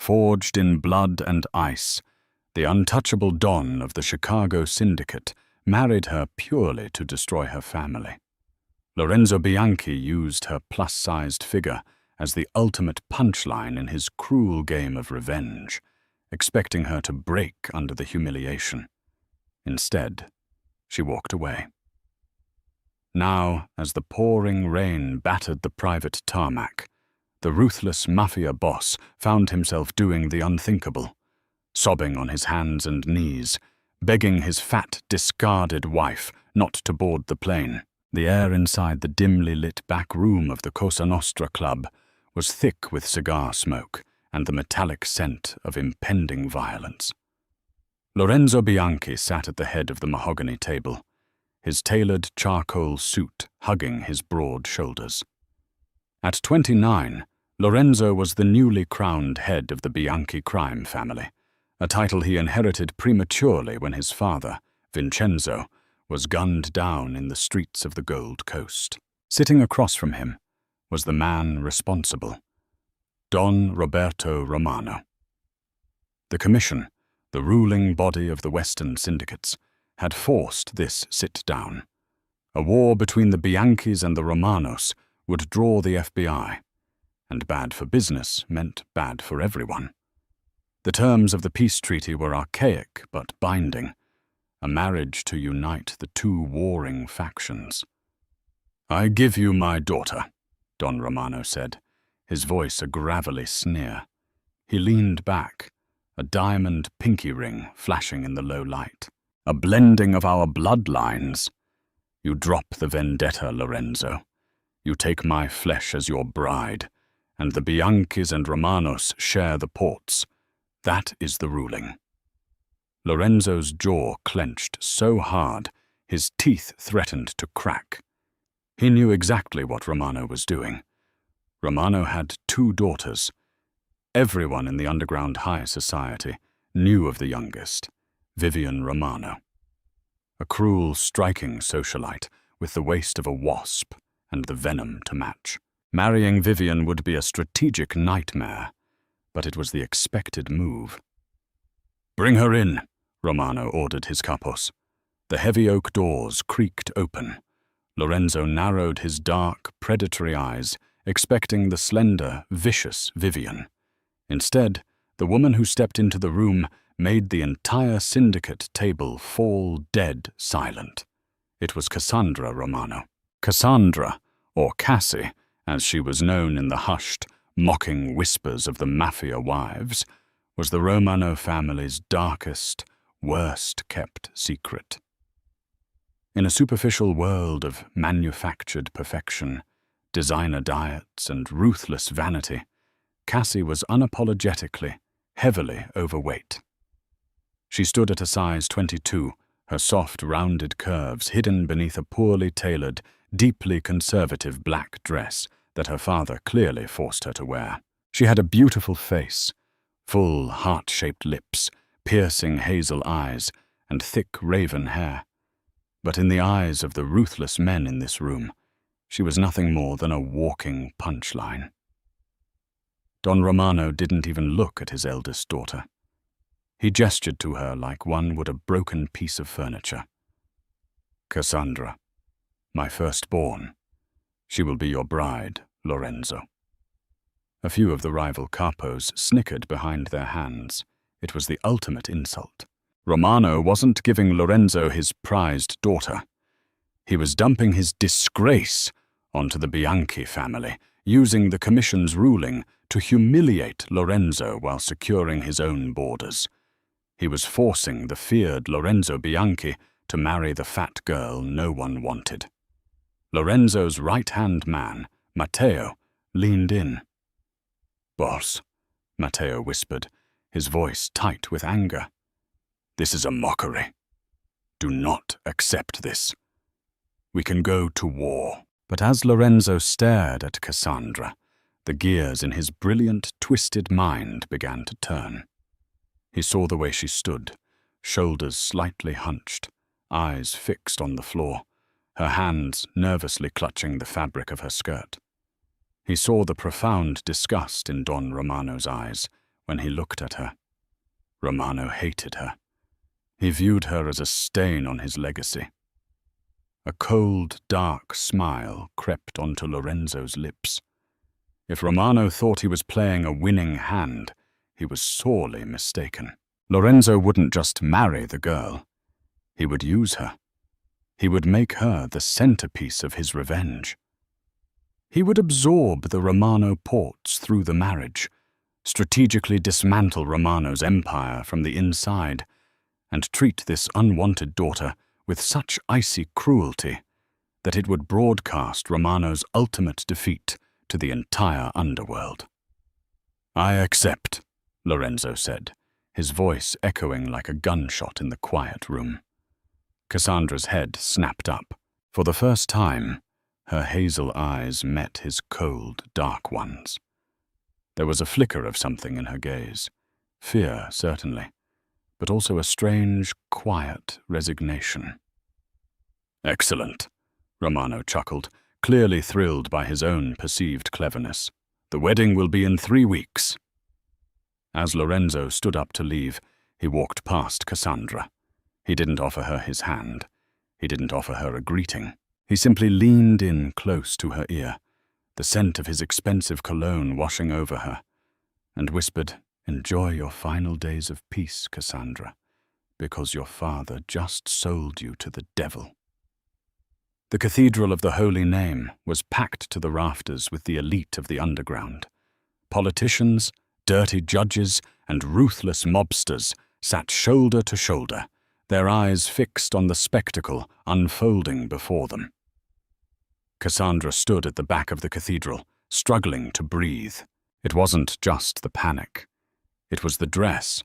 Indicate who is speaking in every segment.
Speaker 1: Forged in blood and ice, the untouchable Don of the Chicago Syndicate married her purely to destroy her family. Lorenzo Bianchi used her plus-sized figure as the ultimate punchline in his cruel game of revenge, expecting her to break under the humiliation. Instead, she walked away. Now, as the pouring rain battered the private tarmac, the ruthless mafia boss found himself doing the unthinkable, sobbing on his hands and knees, begging his fat, discarded wife not to board the plane. The air inside the dimly lit back room of the Cosa Nostra Club was thick with cigar smoke and the metallic scent of impending violence. Lorenzo Bianchi sat at the head of the mahogany table, his tailored charcoal suit hugging his broad shoulders. At 29, Lorenzo was the newly crowned head of the Bianchi crime family, a title he inherited prematurely when his father, Vincenzo, was gunned down in the streets of the Gold Coast. Sitting across from him was the man responsible, Don Roberto Romano. The Commission, the ruling body of the Western syndicates, had forced this sit-down. A war between the Bianchis and the Romanos would draw the FBI, and bad for business meant bad for everyone. The terms of the peace treaty were archaic but binding, a marriage to unite the two warring factions. "I give you my daughter," Don Romano said, his voice a gravelly sneer. He leaned back, a diamond pinky ring flashing in the low light. "A blending of our bloodlines. You drop the vendetta, Lorenzo. You take my flesh as your bride, and the Bianchis and Romanos share the ports. That is the ruling." Lorenzo's jaw clenched so hard, his teeth threatened to crack. He knew exactly what Romano was doing. Romano had 2 daughters. Everyone in the underground high society knew of the youngest, Vivian Romano. A cruel, striking socialite with the waist of a wasp and the venom to match. Marrying Vivian would be a strategic nightmare, but it was the expected move. "Bring her in," Romano ordered his capos. The heavy oak doors creaked open. Lorenzo narrowed his dark, predatory eyes, expecting the slender, vicious Vivian. Instead, the woman who stepped into the room made the entire syndicate table fall dead silent. It was Cassandra Romano. Cassandra, or Cassie, as she was known in the hushed, mocking whispers of the mafia wives, was the Romano family's darkest, worst-kept secret. In a superficial world of manufactured perfection, designer diets, and ruthless vanity, Cassie was unapologetically, heavily overweight. She stood at a size 22, her soft, rounded curves hidden beneath a poorly tailored, deeply conservative black dress that her father clearly forced her to wear. She had a beautiful face, full, heart-shaped lips, piercing hazel eyes, and thick raven hair. But in the eyes of the ruthless men in this room, she was nothing more than a walking punchline. Don Romano didn't even look at his eldest daughter. He gestured to her like one would a broken piece of furniture. "Cassandra, my firstborn. She will be your bride, Lorenzo." A few of the rival capos snickered behind their hands. It was the ultimate insult. Romano wasn't giving Lorenzo his prized daughter. He was dumping his disgrace onto the Bianchi family, using the Commission's ruling to humiliate Lorenzo while securing his own borders. He was forcing the feared Lorenzo Bianchi to marry the fat girl no one wanted. Lorenzo's right-hand man, Matteo, leaned in. "Boss," Matteo whispered, his voice tight with anger. "This is a mockery. Do not accept this. We can go to war." But as Lorenzo stared at Cassandra, the gears in his brilliant, twisted mind began to turn. He saw the way she stood, shoulders slightly hunched, eyes fixed on the floor, her hands nervously clutching the fabric of her skirt. He saw the profound disgust in Don Romano's eyes when he looked at her. Romano hated her. He viewed her as a stain on his legacy. A cold, dark smile crept onto Lorenzo's lips. If Romano thought he was playing a winning hand, he was sorely mistaken. Lorenzo wouldn't just marry the girl. He would use her. He would make her the centerpiece of his revenge. He would absorb the Romano ports through the marriage, strategically dismantle Romano's empire from the inside, and treat this unwanted daughter with such icy cruelty that it would broadcast Romano's ultimate defeat to the entire underworld. "I accept," Lorenzo said, his voice echoing like a gunshot in the quiet room. Cassandra's head snapped up. For the first time, her hazel eyes met his cold, dark ones. There was a flicker of something in her gaze. Fear, certainly, but also a strange, quiet resignation. "Excellent," Romano chuckled, clearly thrilled by his own perceived cleverness. "The wedding will be in 3 weeks." As Lorenzo stood up to leave, he walked past Cassandra. He didn't offer her his hand. He didn't offer her a greeting. He simply leaned in close to her ear, the scent of his expensive cologne washing over her, and whispered, "Enjoy your final days of peace, Cassandra, because your father just sold you to the devil." The Cathedral of the Holy Name was packed to the rafters with the elite of the underground. Politicians, dirty judges, and ruthless mobsters sat shoulder to shoulder, their eyes fixed on the spectacle unfolding before them. Cassandra stood at the back of the cathedral, struggling to breathe. It wasn't just the panic. It was the dress.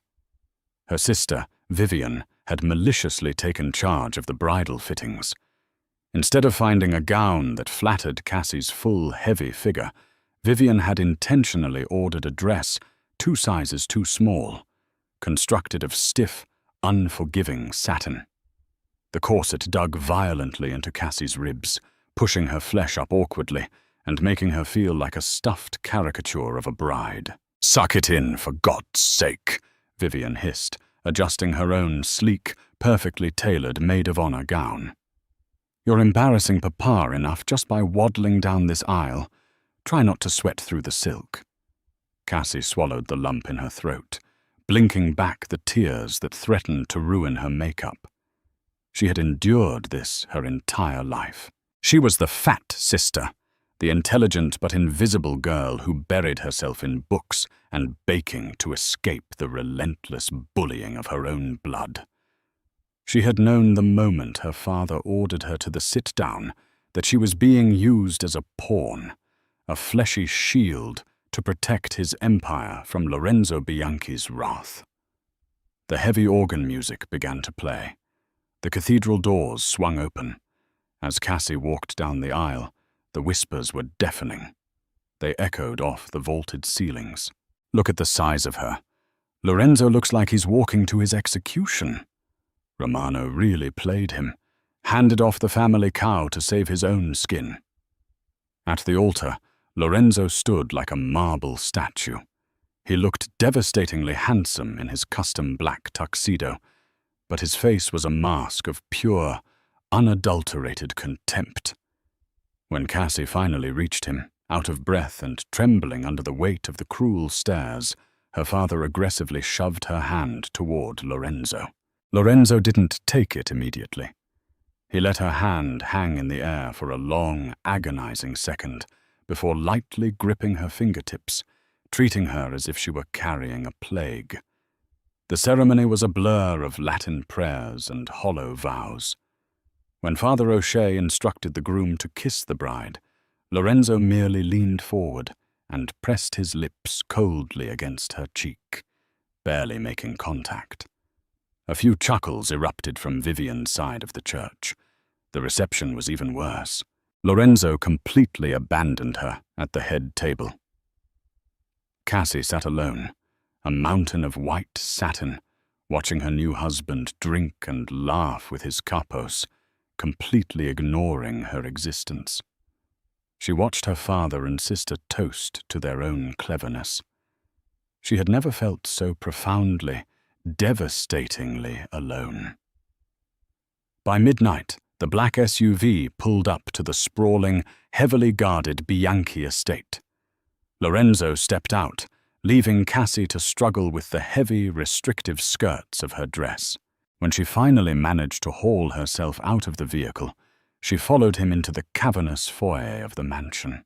Speaker 1: Her sister, Vivian, had maliciously taken charge of the bridal fittings. Instead of finding a gown that flattered Cassie's full, heavy figure, Vivian had intentionally ordered a dress 2 sizes too small, constructed of stiff, unforgiving satin. The corset dug violently into Cassie's ribs, pushing her flesh up awkwardly and making her feel like a stuffed caricature of a bride. "Suck it in, for God's sake," Vivian hissed, adjusting her own sleek, perfectly tailored maid-of-honor gown. "You're embarrassing Papa enough just by waddling down this aisle. Try not to sweat through the silk." Cassie swallowed the lump in her throat, blinking back the tears that threatened to ruin her makeup. She had endured this her entire life. She was the fat sister, the intelligent but invisible girl who buried herself in books and baking to escape the relentless bullying of her own blood. She had known the moment her father ordered her to the sit-down that she was being used as a pawn, a fleshy shield to protect his empire from Lorenzo Bianchi's wrath. The heavy organ music began to play. The cathedral doors swung open. As Cassie walked down the aisle, the whispers were deafening. They echoed off the vaulted ceilings. "Look at the size of her. Lorenzo looks like he's walking to his execution." Romano really played him, handed off the family cow to save his own skin. At the altar, Lorenzo stood like a marble statue. He looked devastatingly handsome in his custom black tuxedo, but his face was a mask of pure, unadulterated contempt. When Cassie finally reached him, out of breath and trembling under the weight of the cruel stares, her father aggressively shoved her hand toward Lorenzo. Lorenzo didn't take it immediately. He let her hand hang in the air for a long, agonizing second before lightly gripping her fingertips, treating her as if she were carrying a plague. The ceremony was a blur of Latin prayers and hollow vows. When Father O'Shea instructed the groom to kiss the bride, Lorenzo merely leaned forward and pressed his lips coldly against her cheek, barely making contact. A few chuckles erupted from Vivian's side of the church. The reception was even worse. Lorenzo completely abandoned her at the head table. Cassie sat alone, a mountain of white satin, watching her new husband drink and laugh with his capos, completely ignoring her existence. She watched her father and sister toast to their own cleverness. She had never felt so profoundly, devastatingly alone. By midnight, the black SUV pulled up to the sprawling, heavily guarded Bianchi estate. Lorenzo stepped out, leaving Cassie to struggle with the heavy, restrictive skirts of her dress. When she finally managed to haul herself out of the vehicle, she followed him into the cavernous foyer of the mansion.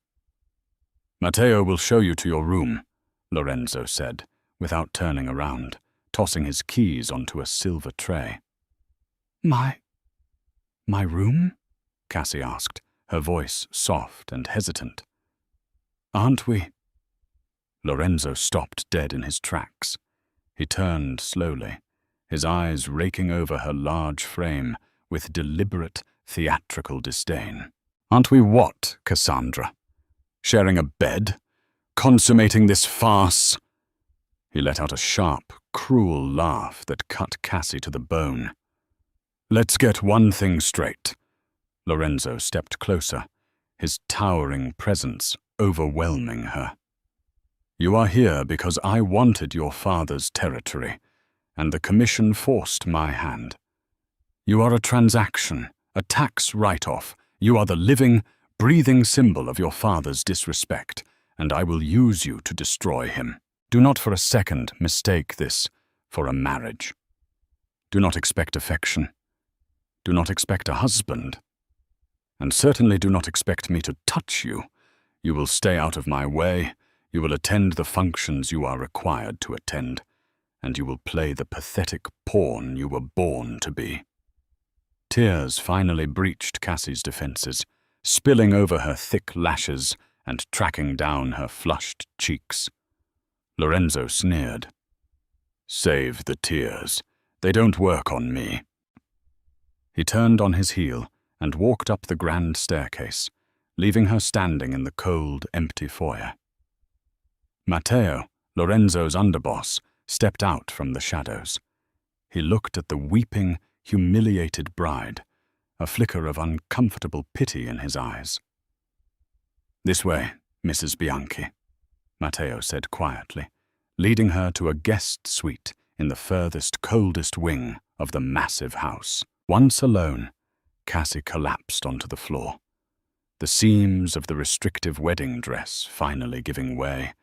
Speaker 1: "Matteo will show you to your room," Lorenzo said, without turning around, tossing his keys onto a silver tray. My room?" Cassie asked, her voice soft and hesitant. "Aren't we?" Lorenzo stopped dead in his tracks. He turned slowly, his eyes raking over her large frame with deliberate, theatrical disdain. "Aren't we what, Cassandra? Sharing a bed? Consummating this farce?" He let out a sharp, cruel laugh that cut Cassie to the bone. "Let's get one thing straight." Lorenzo stepped closer, his towering presence overwhelming her. "You are here because I wanted your father's territory, and the commission forced my hand. You are a transaction, a tax write-off. You are the living, breathing symbol of your father's disrespect, and I will use you to destroy him. Do not for a second mistake this for a marriage. Do not expect affection. Do not expect a husband. And certainly do not expect me to touch you. You will stay out of my way, you will attend the functions you are required to attend, and you will play the pathetic pawn you were born to be." Tears finally breached Cassie's defenses, spilling over her thick lashes and tracking down her flushed cheeks. Lorenzo sneered. "Save the tears. They don't work on me." He turned on his heel and walked up the grand staircase, leaving her standing in the cold, empty foyer. Matteo, Lorenzo's underboss, stepped out from the shadows. He looked at the weeping, humiliated bride, a flicker of uncomfortable pity in his eyes. "This way, Mrs. Bianchi," Matteo said quietly, leading her to a guest suite in the furthest, coldest wing of the massive house. Once alone, Cassie collapsed onto the floor, the seams of the restrictive wedding dress finally giving way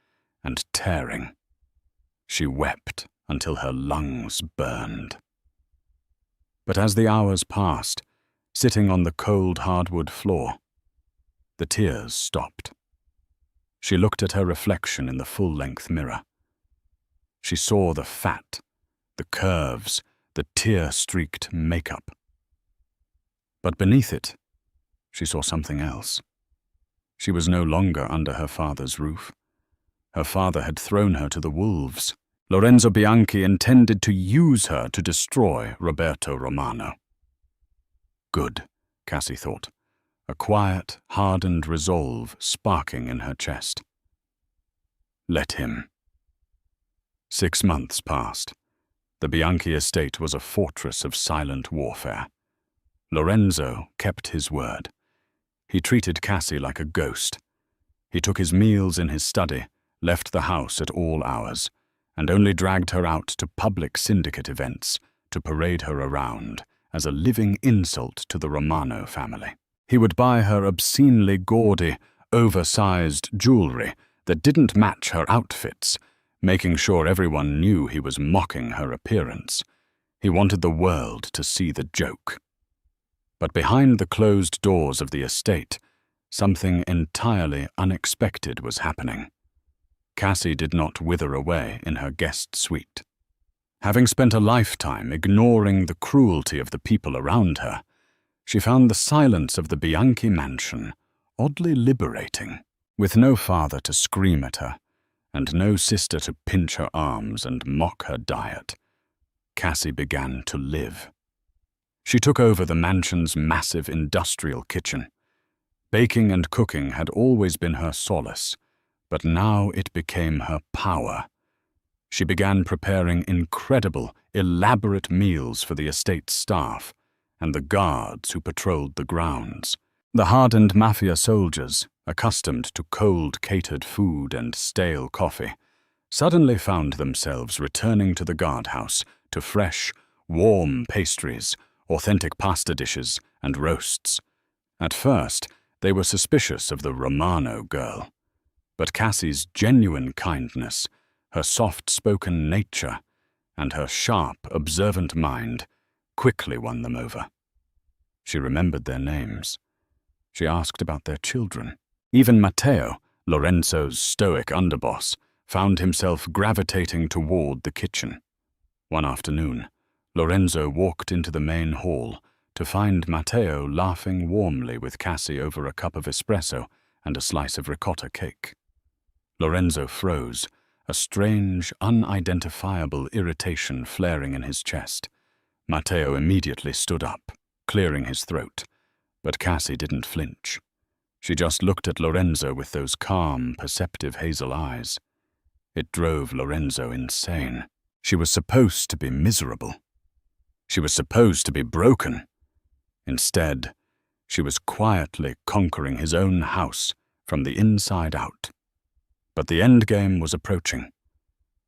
Speaker 1: and tearing. She wept until her lungs burned. But as the hours passed, sitting on the cold hardwood floor, the tears stopped. She looked at her reflection in the full-length mirror. She saw the fat, the curves, the tear-streaked makeup. But beneath it, she saw something else. She was no longer under her father's roof. Her father had thrown her to the wolves. Lorenzo Bianchi intended to use her to destroy Roberto Romano. Good, Cassie thought, a quiet, hardened resolve sparking in her chest. Let him. 6 months passed. The Bianchi estate was a fortress of silent warfare. Lorenzo kept his word. He treated Cassie like a ghost. He took his meals in his study, left the house at all hours, and only dragged her out to public syndicate events to parade her around as a living insult to the Romano family. He would buy her obscenely gaudy, oversized jewelry that didn't match her outfits, making sure everyone knew he was mocking her appearance. He wanted the world to see the joke. But behind the closed doors of the estate, something entirely unexpected was happening. Cassie did not wither away in her guest suite. Having spent a lifetime ignoring the cruelty of the people around her, she found the silence of the Bianchi mansion oddly liberating. With no father to scream at her, and no sister to pinch her arms and mock her diet, Cassie began to live. She took over the mansion's massive industrial kitchen. Baking and cooking had always been her solace, but now it became her power. She began preparing incredible, elaborate meals for the estate's staff and the guards who patrolled the grounds. The hardened mafia soldiers, accustomed to cold catered food and stale coffee, suddenly found themselves returning to the guardhouse to fresh, warm pastries, authentic pasta dishes, and roasts. At first, they were suspicious of the Romano girl, but Cassie's genuine kindness, her soft-spoken nature, and her sharp, observant mind quickly won them over. She remembered their names. She asked about their children. Even Matteo, Lorenzo's stoic underboss, found himself gravitating toward the kitchen. One afternoon, Lorenzo walked into the main hall to find Matteo laughing warmly with Cassie over a cup of espresso and a slice of ricotta cake. Lorenzo froze, a strange, unidentifiable irritation flaring in his chest. Matteo immediately stood up, clearing his throat, but Cassie didn't flinch. She just looked at Lorenzo with those calm, perceptive hazel eyes. It drove Lorenzo insane. She was supposed to be miserable. She was supposed to be broken. Instead, she was quietly conquering his own house from the inside out. But the endgame was approaching.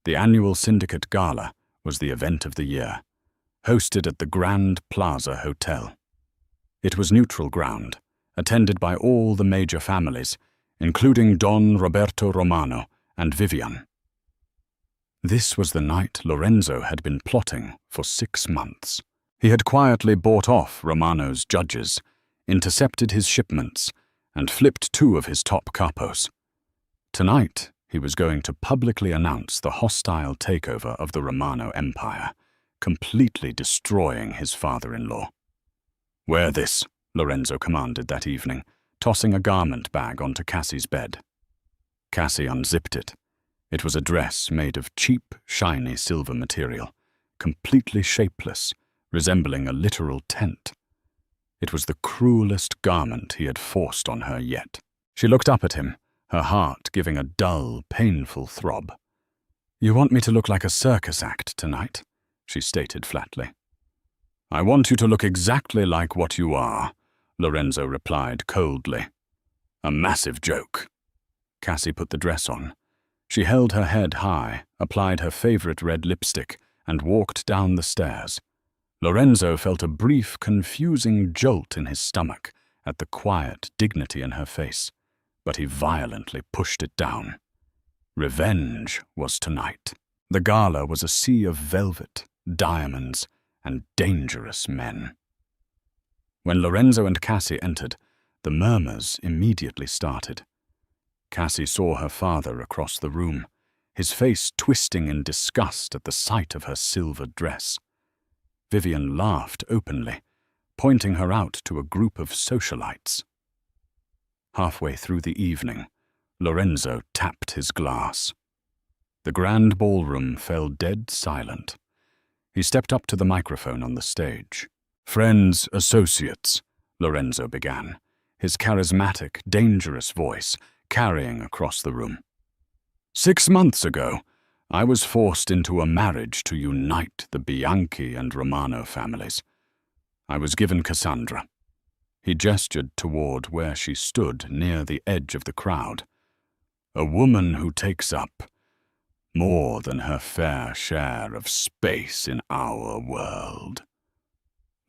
Speaker 1: The annual Syndicate Gala was the event of the year, hosted at the Grand Plaza Hotel. It was neutral ground, attended by all the major families, including Don Roberto Romano and Vivian. This was the night Lorenzo had been plotting for 6 months. He had quietly bought off Romano's judges, intercepted his shipments, and flipped 2 of his top capos. Tonight, he was going to publicly announce the hostile takeover of the Romano Empire, completely destroying his father-in-law. "Wear this," Lorenzo commanded that evening, tossing a garment bag onto Cassie's bed. Cassie unzipped it. It was a dress made of cheap, shiny silver material, completely shapeless, resembling a literal tent. It was the cruelest garment he had forced on her yet. She looked up at him, her heart giving a dull, painful throb. "You want me to look like a circus act tonight?" she stated flatly. "I want you to look exactly like what you are," Lorenzo replied coldly. "A massive joke." Cassie put the dress on. She held her head high, applied her favorite red lipstick, and walked down the stairs. Lorenzo felt a brief, confusing jolt in his stomach at the quiet dignity in her face, but he violently pushed it down. Revenge was tonight. The gala was a sea of velvet, diamonds, and dangerous men. When Lorenzo and Cassie entered, the murmurs immediately started. Cassie saw her father across the room, his face twisting in disgust at the sight of her silver dress. Vivian laughed openly, pointing her out to a group of socialites. Halfway through the evening, Lorenzo tapped his glass. The grand ballroom fell dead silent. He stepped up to the microphone on the stage. "Friends, associates," Lorenzo began, his charismatic, dangerous voice carrying across the room. "6 months ago, I was forced into a marriage to unite the Bianchi and Romano families. I was given Cassandra." He gestured toward where she stood near the edge of the crowd. "A woman who takes up more than her fair share of space in our world."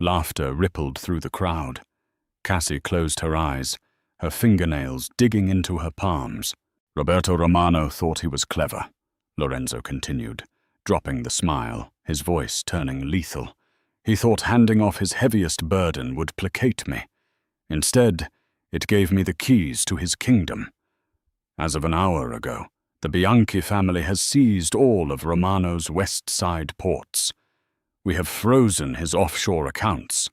Speaker 1: Laughter rippled through the crowd. Cassie closed her eyes, her fingernails digging into her palms. "Roberto Romano thought he was clever," Lorenzo continued, dropping the smile, his voice turning lethal. "He thought handing off his heaviest burden would placate me. Instead, it gave me the keys to his kingdom. As of an hour ago, the Bianchi family has seized all of Romano's West Side ports. We have frozen his offshore accounts.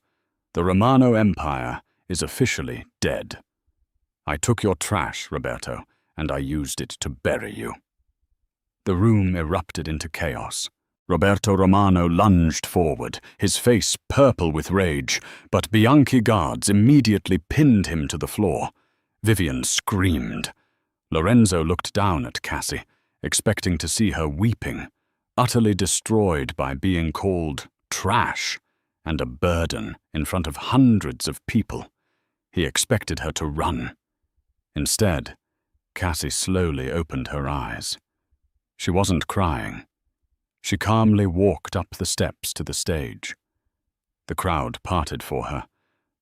Speaker 1: The Romano Empire is officially dead. I took your trash, Roberto, and I used it to bury you." The room erupted into chaos. Roberto Romano lunged forward, his face purple with rage, but Bianchi guards immediately pinned him to the floor. Vivian screamed. Lorenzo looked down at Cassie, expecting to see her weeping, utterly destroyed by being called trash and a burden in front of hundreds of people. He expected her to run. Instead, Cassie slowly opened her eyes. She wasn't crying. She calmly walked up the steps to the stage. The crowd parted for her,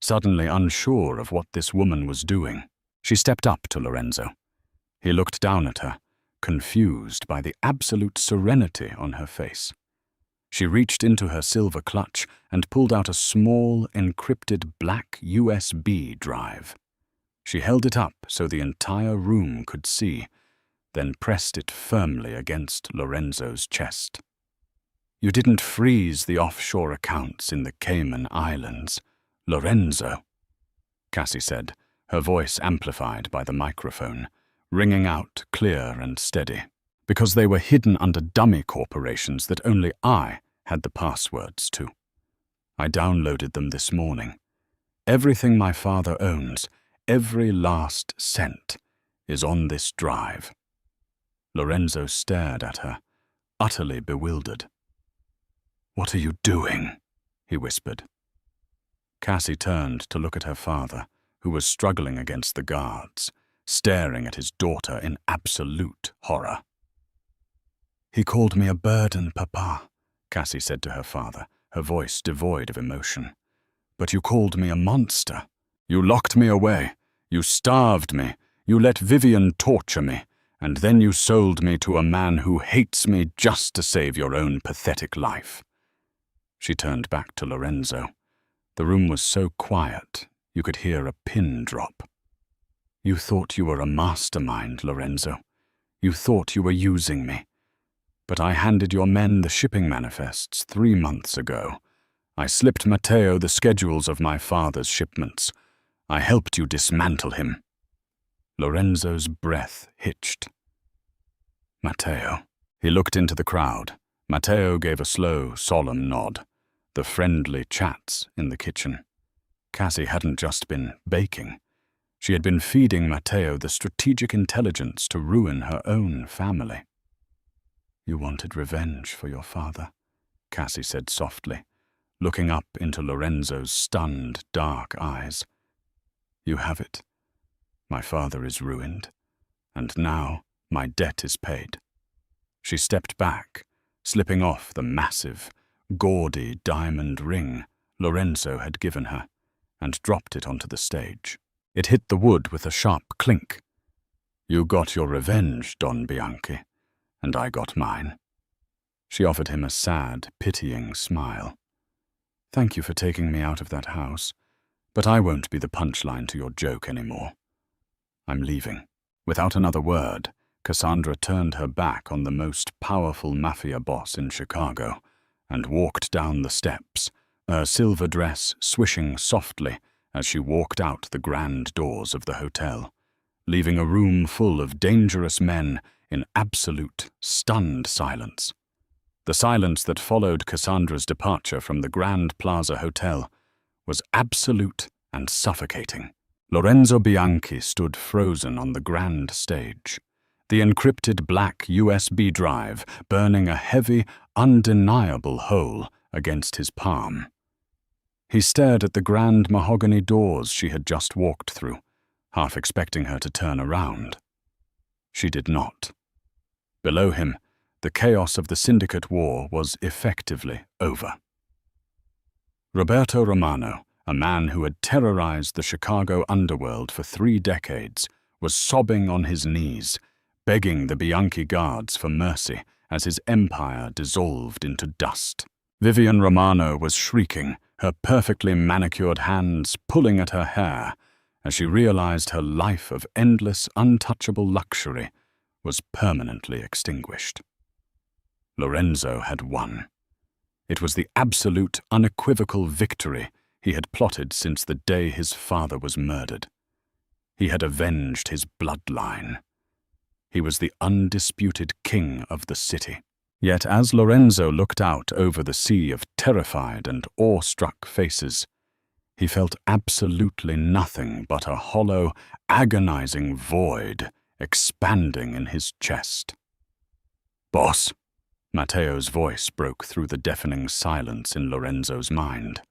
Speaker 1: suddenly unsure of what this woman was doing. She stepped up to Lorenzo. He looked down at her, confused by the absolute serenity on her face. She reached into her silver clutch and pulled out a small, encrypted black USB drive. She held it up so the entire room could see, then pressed it firmly against Lorenzo's chest. "You didn't freeze the offshore accounts in the Cayman Islands, Lorenzo," Cassie said, her voice amplified by the microphone, ringing out clear and steady. "Because they were hidden under dummy corporations that only I had the passwords to. I downloaded them this morning. Everything my father owns, every last cent, is on this drive." Lorenzo stared at her, utterly bewildered. "What are you doing?" he whispered. Cassie turned to look at her father, who was struggling against the guards, staring at his daughter in absolute horror. "He called me a burden, Papa," Cassie said to her father, her voice devoid of emotion. "But you called me a monster. You locked me away. You starved me. You let Vivian torture me. And then you sold me to a man who hates me just to save your own pathetic life." She turned back to Lorenzo. The room was so quiet, you could hear a pin drop. "You thought you were a mastermind, Lorenzo. You thought you were using me. But I handed your men the shipping manifests 3 months ago. I slipped Matteo the schedules of my father's shipments. I helped you dismantle him." Lorenzo's breath hitched. "Matteo." He looked into the crowd. Matteo gave a slow, solemn nod. The friendly chats in the kitchen. Cassie hadn't just been baking. She had been feeding Matteo the strategic intelligence to ruin her own family. "You wanted revenge for your father," Cassie said softly, looking up into Lorenzo's stunned, dark eyes. "You have it. My father is ruined, and now my debt is paid." She stepped back, slipping off the massive, gaudy diamond ring Lorenzo had given her, and dropped it onto the stage. It hit the wood with a sharp clink. "You got your revenge, Don Bianchi, and I got mine." She offered him a sad, pitying smile. "Thank you for taking me out of that house, but I won't be the punchline to your joke anymore. I'm leaving." Without another word, Cassandra turned her back on the most powerful mafia boss in Chicago and walked down the steps, her silver dress swishing softly as she walked out the grand doors of the hotel, leaving a room full of dangerous men in absolute, stunned silence. The silence that followed Cassandra's departure from the Grand Plaza Hotel was absolute and suffocating. Lorenzo Bianchi stood frozen on the grand stage, the encrypted black USB drive burning a heavy, undeniable hole against his palm. He stared at the grand mahogany doors she had just walked through, half expecting her to turn around. She did not. Below him, the chaos of the syndicate war was effectively over. Roberto Romano, a man who had terrorized the Chicago underworld for 3 decades, was sobbing on his knees, begging the Bianchi guards for mercy as his empire dissolved into dust. Vivian Romano was shrieking, her perfectly manicured hands pulling at her hair, as she realized her life of endless, untouchable luxury was permanently extinguished. Lorenzo had won. It was the absolute, unequivocal victory he had plotted since the day his father was murdered. He had avenged his bloodline. He was the undisputed king of the city. Yet as Lorenzo looked out over the sea of terrified and awestruck faces, he felt absolutely nothing but a hollow, agonizing void expanding in his chest. "Boss!" Matteo's voice broke through the deafening silence in Lorenzo's mind.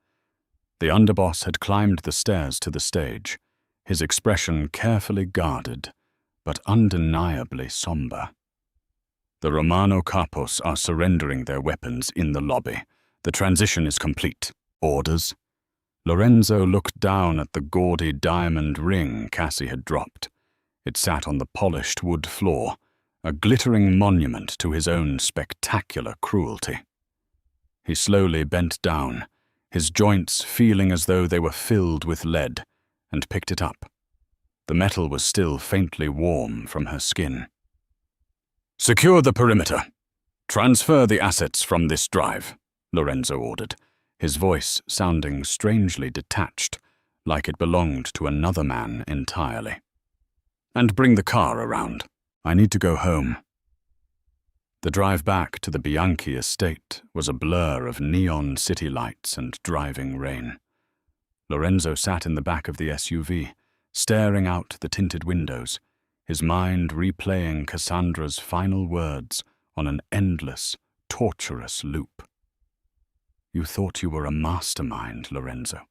Speaker 1: The underboss had climbed the stairs to the stage, his expression carefully guarded, but undeniably somber. The Romano capos are surrendering their weapons in the lobby. The transition is complete. Orders? Lorenzo looked down at the gaudy diamond ring Cassie had dropped. It sat on the polished wood floor, a glittering monument to his own spectacular cruelty. He slowly bent down, his joints feeling as though they were filled with lead, and picked it up. The metal was still faintly warm from her skin. "Secure the perimeter. Transfer the assets from this drive," Lorenzo ordered, his voice sounding strangely detached, like it belonged to another man entirely. "And bring the car around. I need to go home." The drive back to the Bianchi estate was a blur of neon city lights and driving rain. Lorenzo sat in the back of the SUV, staring out the tinted windows, his mind replaying Cassandra's final words on an endless, torturous loop. "You thought you were a mastermind, Lorenzo.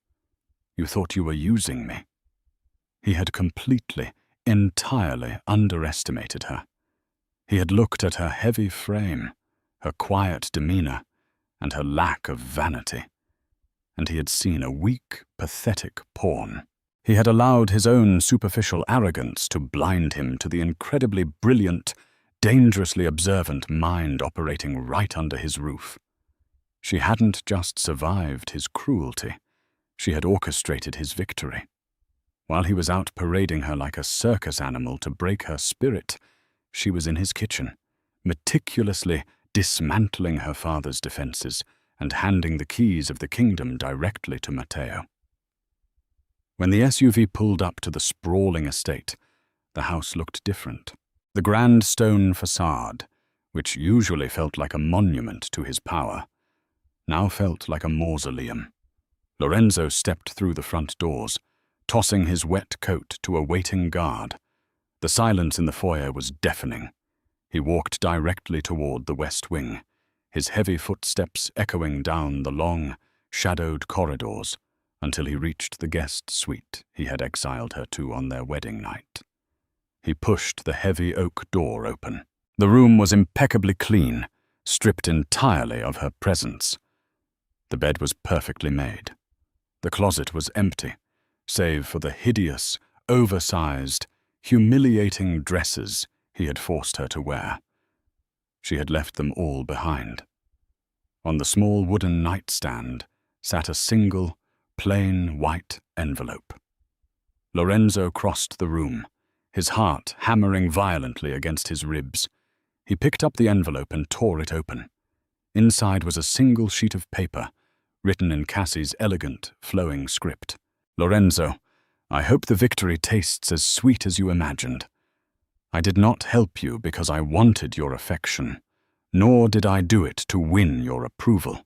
Speaker 1: You thought you were using me." He had completely, entirely underestimated her. He had looked at her heavy frame, her quiet demeanor, and her lack of vanity, and he had seen a weak, pathetic pawn. He had allowed his own superficial arrogance to blind him to the incredibly brilliant, dangerously observant mind operating right under his roof. She hadn't just survived his cruelty, she had orchestrated his victory. While he was out parading her like a circus animal to break her spirit, she was in his kitchen, meticulously dismantling her father's defenses and handing the keys of the kingdom directly to Matteo. When the SUV pulled up to the sprawling estate, the house looked different. The grand stone facade, which usually felt like a monument to his power, now felt like a mausoleum. Lorenzo stepped through the front doors, tossing his wet coat to a waiting guard. The silence in the foyer was deafening. He walked directly toward the west wing, his heavy footsteps echoing down the long, shadowed corridors until he reached the guest suite he had exiled her to on their wedding night. He pushed the heavy oak door open. The room was impeccably clean, stripped entirely of her presence. The bed was perfectly made. The closet was empty, save for the hideous, oversized, humiliating dresses he had forced her to wear. She had left them all behind. On the small wooden nightstand sat a single, plain white envelope. Lorenzo crossed the room, his heart hammering violently against his ribs. He picked up the envelope and tore it open. Inside was a single sheet of paper, written in Cassie's elegant, flowing script. "Lorenzo, I hope the victory tastes as sweet as you imagined. I did not help you because I wanted your affection, nor did I do it to win your approval.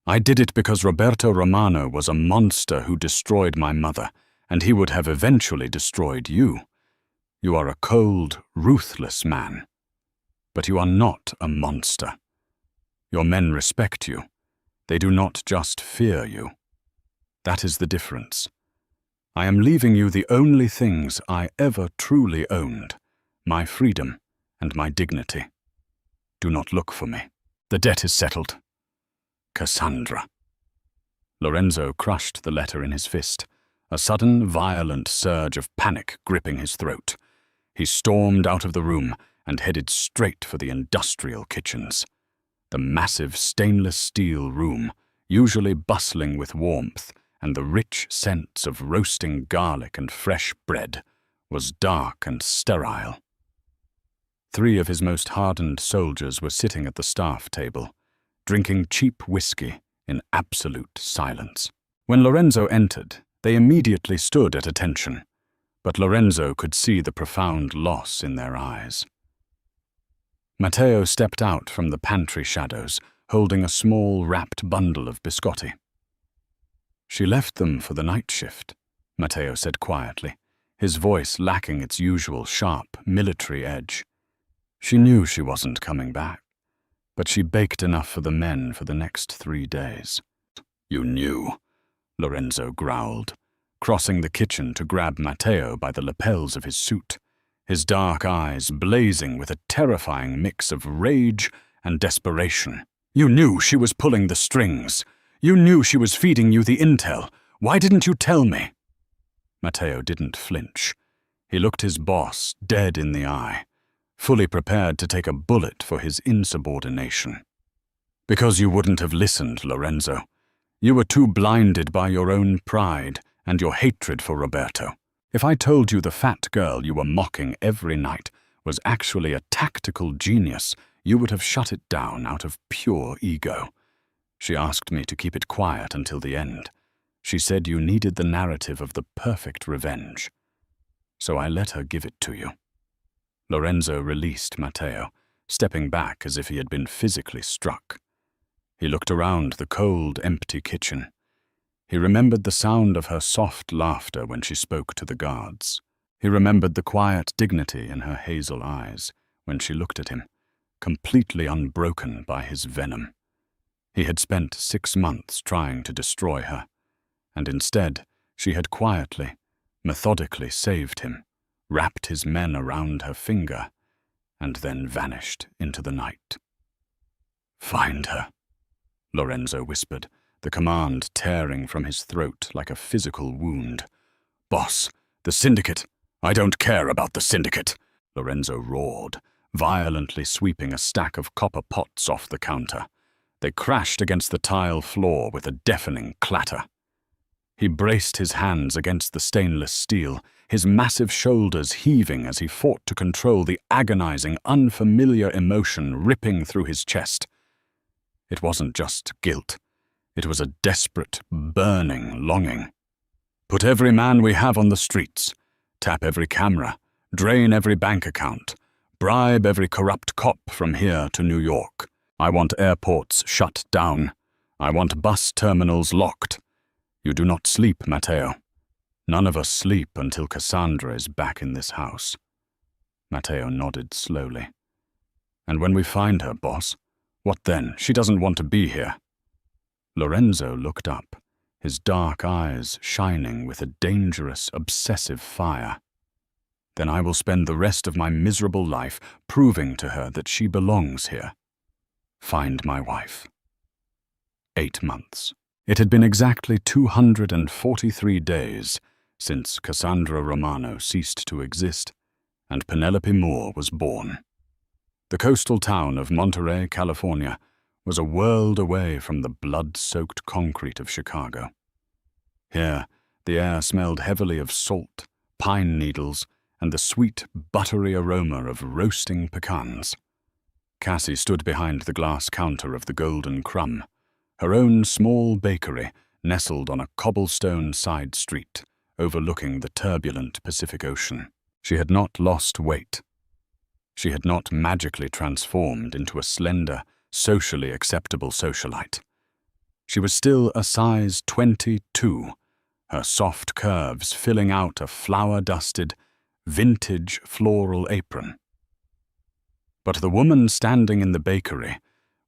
Speaker 1: I did it because Roberto Romano was a monster who destroyed my mother, and he would have eventually destroyed you. You are a cold, ruthless man. But you are not a monster. Your men respect you. They do not just fear you. That is the difference. I am leaving you the only things I ever truly owned, my freedom and my dignity. Do not look for me. The debt is settled. Cassandra." Lorenzo crushed the letter in his fist, a sudden, violent surge of panic gripping his throat. He stormed out of the room and headed straight for the industrial kitchens. The massive stainless steel room, usually bustling with warmth and the rich scents of roasting garlic and fresh bread, was dark and sterile. 3 of his most hardened soldiers were sitting at the staff table, drinking cheap whiskey in absolute silence. When Lorenzo entered, they immediately stood at attention, but Lorenzo could see the profound loss in their eyes. Matteo stepped out from the pantry shadows, holding a small wrapped bundle of biscotti. "She left them for the night shift," Matteo said quietly, his voice lacking its usual sharp, military edge. "She knew she wasn't coming back, but she baked enough for the men for the next 3 days." "You knew," Lorenzo growled, crossing the kitchen to grab Matteo by the lapels of his suit, his dark eyes blazing with a terrifying mix of rage and desperation. "You knew she was pulling the strings. You knew she was feeding you the intel. Why didn't you tell me?" Matteo didn't flinch. He looked his boss dead in the eye, fully prepared to take a bullet for his insubordination. "Because you wouldn't have listened, Lorenzo. You were too blinded by your own pride and your hatred for Roberto. If I told you the fat girl you were mocking every night was actually a tactical genius, you would have shut it down out of pure ego. She asked me to keep it quiet until the end. She said you needed the narrative of the perfect revenge. So I let her give it to you." Lorenzo released Matteo, stepping back as if he had been physically struck. He looked around the cold, empty kitchen. He remembered the sound of her soft laughter when she spoke to the guards. He remembered the quiet dignity in her hazel eyes when she looked at him, completely unbroken by his venom. He had spent 6 months trying to destroy her, and instead she had quietly, methodically saved him, wrapped his men around her finger, and then vanished into the night. "Find her," Lorenzo whispered, the command tearing from his throat like a physical wound. "Boss, the syndicate." "I don't care about the syndicate," Lorenzo roared, violently sweeping a stack of copper pots off the counter. They crashed against the tile floor with a deafening clatter. He braced his hands against the stainless steel, his massive shoulders heaving as he fought to control the agonizing, unfamiliar emotion ripping through his chest. It wasn't just guilt. It was a desperate, burning longing. "Put every man we have on the streets. Tap every camera. Drain every bank account. Bribe every corrupt cop from here to New York. I want airports shut down. I want bus terminals locked. You do not sleep, Matteo. None of us sleep until Cassandra is back in this house." Matteo nodded slowly. "And when we find her, boss, what then? She doesn't want to be here." Lorenzo looked up, his dark eyes shining with a dangerous, obsessive fire. "Then I will spend the rest of my miserable life proving to her that she belongs here. Find my wife." 8 months. It had been exactly 243 days since Cassandra Romano ceased to exist, and Penelope Moore was born. The coastal town of Monterey, California, was a world away from the blood-soaked concrete of Chicago. Here, the air smelled heavily of salt, pine needles, and the sweet, buttery aroma of roasting pecans. Cassie stood behind the glass counter of the Golden Crumb, her own small bakery nestled on a cobblestone side street, overlooking the turbulent Pacific Ocean. She had not lost weight. She had not magically transformed into a slender, socially acceptable socialite. She was still a size 22, her soft curves filling out a flour-dusted, vintage floral apron. But the woman standing in the bakery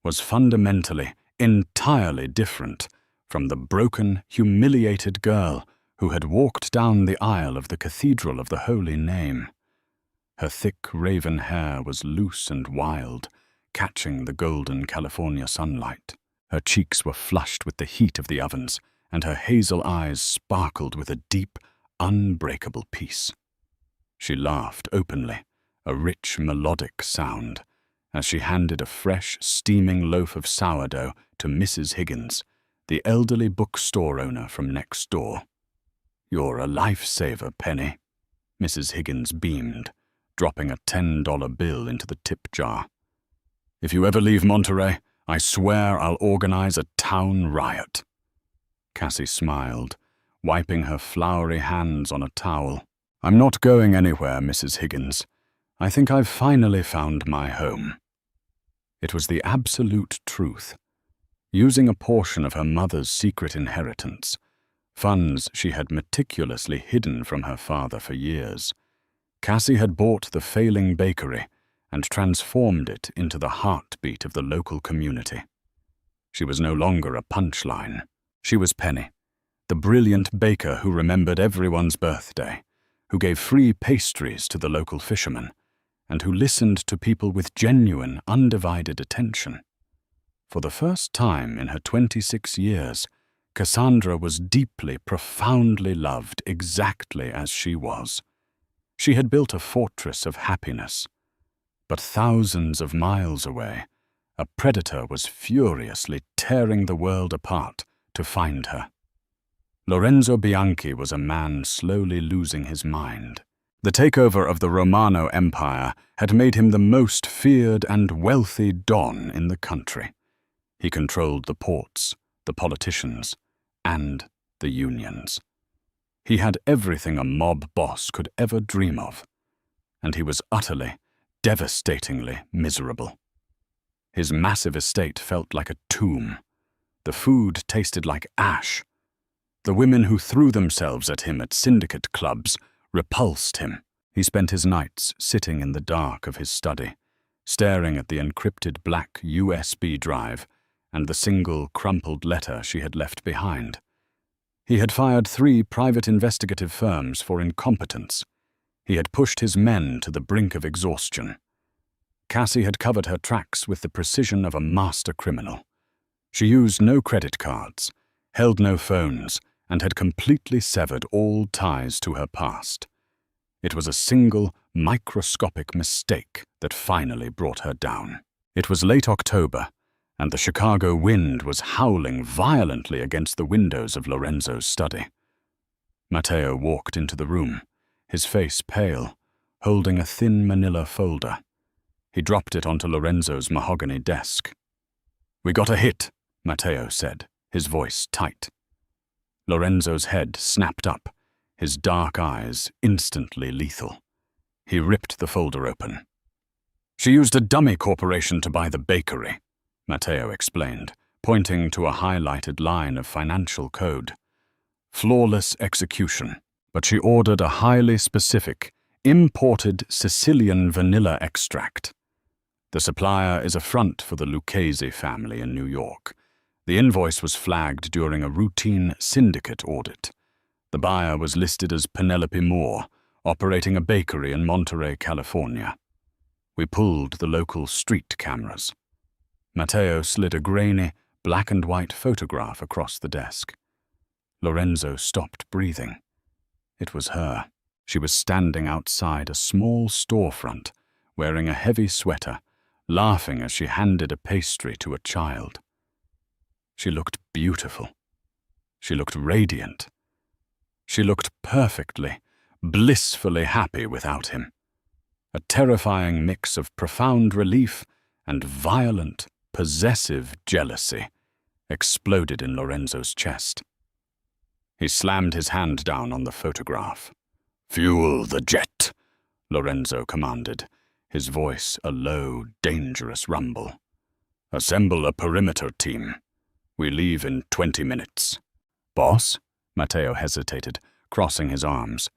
Speaker 1: was fundamentally, entirely different from the broken, humiliated girl who had walked down the aisle of the Cathedral of the Holy Name. Her thick raven hair was loose and wild, catching the golden California sunlight. Her cheeks were flushed with the heat of the ovens, and her hazel eyes sparkled with a deep, unbreakable peace. She laughed openly, a rich, melodic sound, as she handed a fresh, steaming loaf of sourdough to Mrs. Higgins, the elderly bookstore owner from next door. "You're a lifesaver, Penny," Mrs. Higgins beamed, dropping a $10 bill into the tip jar. "If you ever leave Monterey, I swear I'll organize a town riot." Cassie smiled, wiping her floury hands on a towel. "I'm not going anywhere, Mrs. Higgins. I think I've finally found my home." It was the absolute truth. Using a portion of her mother's secret inheritance, funds she had meticulously hidden from her father for years, Cassie had bought the failing bakery and transformed it into the heartbeat of the local community. She was no longer a punchline. She was Penny, the brilliant baker who remembered everyone's birthday, who gave free pastries to the local fishermen, and who listened to people with genuine, undivided attention. For the first time in her 26 years, Cassandra was deeply, profoundly loved exactly as she was. She had built a fortress of happiness. But thousands of miles away, a predator was furiously tearing the world apart to find her. Lorenzo Bianchi was a man slowly losing his mind. The takeover of the Romano Empire had made him the most feared and wealthy don in the country. He controlled the ports, the politicians, and the unions. He had everything a mob boss could ever dream of, and he was utterly, devastatingly miserable. His massive estate felt like a tomb. The food tasted like ash. The women who threw themselves at him at syndicate clubs repulsed him. He spent his nights sitting in the dark of his study, staring at the encrypted black USB drive and the single crumpled letter she had left behind. He had fired 3 private investigative firms for incompetence. He had pushed his men to the brink of exhaustion. Cassie had covered her tracks with the precision of a master criminal. She used no credit cards, held no phones, and had completely severed all ties to her past. It was a single, microscopic mistake that finally brought her down. It was late October, and the Chicago wind was howling violently against the windows of Lorenzo's study. Matteo walked into the room, his face pale, holding a thin manila folder. He dropped it onto Lorenzo's mahogany desk. "We got a hit," Matteo said, his voice tight. Lorenzo's head snapped up, his dark eyes instantly lethal. He ripped the folder open. "She used a dummy corporation to buy the bakery," Matteo explained, pointing to a highlighted line of financial code. "Flawless execution, but she ordered a highly specific, imported Sicilian vanilla extract. The supplier is a front for the Lucchese family in New York. The invoice was flagged during a routine syndicate audit. The buyer was listed as Penelope Moore, operating a bakery in Monterey, California. We pulled the local street cameras." Matteo slid a grainy, black-and-white photograph across the desk. Lorenzo stopped breathing. It was her. She was standing outside a small storefront, wearing a heavy sweater, laughing as she handed a pastry to a child. She looked beautiful. She looked radiant. She looked perfectly, blissfully happy without him. A terrifying mix of profound relief and violent, possessive jealousy exploded in Lorenzo's chest. He slammed his hand down on the photograph. "Fuel the jet," Lorenzo commanded, his voice a low, dangerous rumble. "Assemble a perimeter team. We leave in 20 minutes. "Boss?" Matteo hesitated, crossing his arms.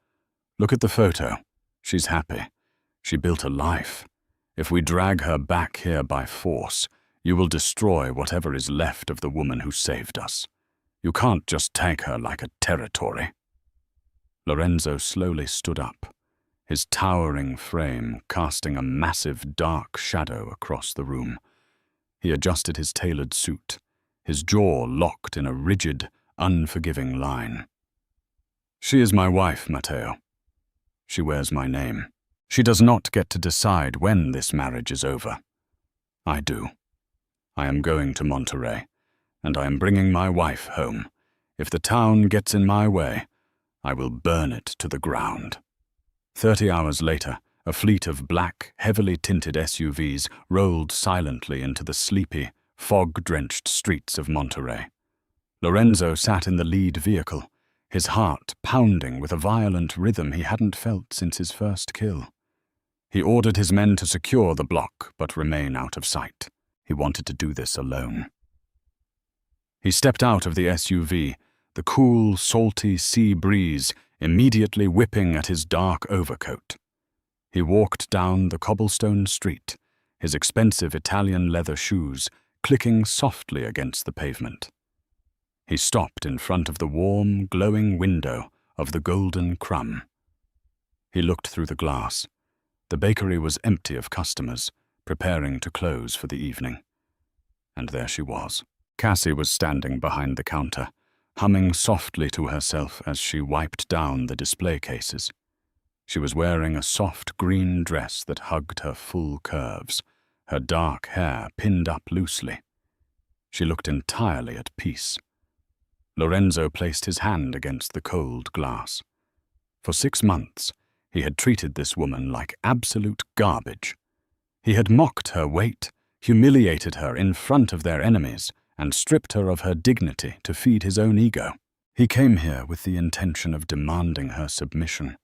Speaker 1: "Look at the photo. She's happy. She built a life. If we drag her back here by force, you will destroy whatever is left of the woman who saved us. You can't just take her like a territory." Lorenzo slowly stood up, his towering frame casting a massive dark shadow across the room. He adjusted his tailored suit, his jaw locked in a rigid, unforgiving line. "She is my wife, Matteo. She wears my name. She does not get to decide when this marriage is over. I do. I am going to Monterey, and I am bringing my wife home. If the town gets in my way, I will burn it to the ground." 30 hours later, a fleet of black, heavily tinted SUVs rolled silently into the sleepy, fog-drenched streets of Monterey. Lorenzo sat in the lead vehicle, his heart pounding with a violent rhythm he hadn't felt since his first kill. He ordered his men to secure the block but remain out of sight. He wanted to do this alone. He stepped out of the SUV, the cool, salty sea breeze immediately whipping at his dark overcoat. He walked down the cobblestone street, his expensive Italian leather shoes clicking softly against the pavement. He stopped in front of the warm, glowing window of the Golden Crumb. He looked through the glass. The bakery was empty of customers, preparing to close for the evening. And there she was. Cassie was standing behind the counter, humming softly to herself as she wiped down the display cases. She was wearing a soft green dress that hugged her full curves, her dark hair pinned up loosely. She looked entirely at peace. Lorenzo placed his hand against the cold glass. For 6 months, he had treated this woman like absolute garbage. He had mocked her weight, humiliated her in front of their enemies, and stripped her of her dignity to feed his own ego. He came here with the intention of demanding her submission,